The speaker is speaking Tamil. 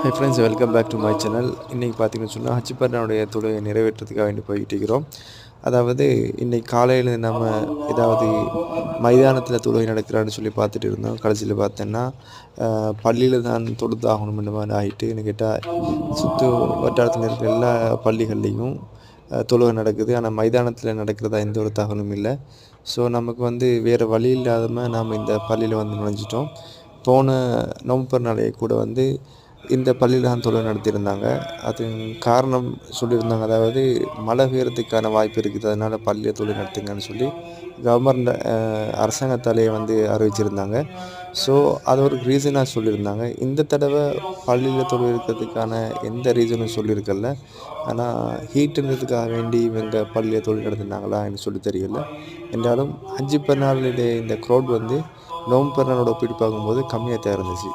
High friends, welcome back to my channel. இன்றைக்கி பார்த்தீங்கன்னு சொன்னால் ஹஜ் பெருநாளுடைய தொழுகை நிறைவேற்றுறதுக்காக வேண்டி போய்கிட்டு இருக்கிறோம். அதாவது இன்றைக்கி காலையில் நம்ம ஏதாவது மைதானத்தில் தொழுகை நடக்கிறான்னு சொல்லி பார்த்துட்டு இருந்தோம். கடைசியில் பார்த்தோன்னா பள்ளியில் தான் தொழுதாகணும் இந்த மாதிரி ஆகிட்டு, என்ன கேட்டால் சுற்று வட்டாரத்தில் இருக்கிற எல்லா பள்ளிகள்லேயும் தொழுகை நடக்குது. ஆனால் மைதானத்தில் நடக்கிறதா எந்த ஒரு தகவலும் இல்லை. ஸோ நமக்கு வேறு வழி இல்லாமல் நாம் இந்த பள்ளியில் நுழைஞ்சிட்டோம். போன நோன்பு பெருநாளையே கூட இந்த பள்ளியில் தான் தொழுகை நடத்தியிருந்தாங்க. அது காரணம் சொல்லியிருந்தாங்க. அதாவது மழை பெய்யறதுக்கான வாய்ப்பு இருக்குது, அதனால் பள்ளியில் தொழுகை நடத்துங்கன்னு சொல்லி கவர்மெண்ட் அரசாங்கத்தாலேயே அறிவிச்சிருந்தாங்க. ஸோ அது ஒரு ரீசனாக சொல்லியிருந்தாங்க. இந்த தடவை பள்ளியில் தொழுகை இருக்கிறதுக்கான எந்த ரீசனும் சொல்லியிருக்கல. ஆனால் ஹீட்டுன்றதுக்காக வேண்டி இவங்க பள்ளியில் தொழுகை நடத்தினாங்களான்னு சொல்லி தெரியல. என்றாலும் ஹஜ் பெருநாளுடைய இந்த க்ரௌட் நோன்பு பெருநாளோட ஒப்பிட்டு பார்க்கும்போது கம்மியாக தான் இருந்துச்சு.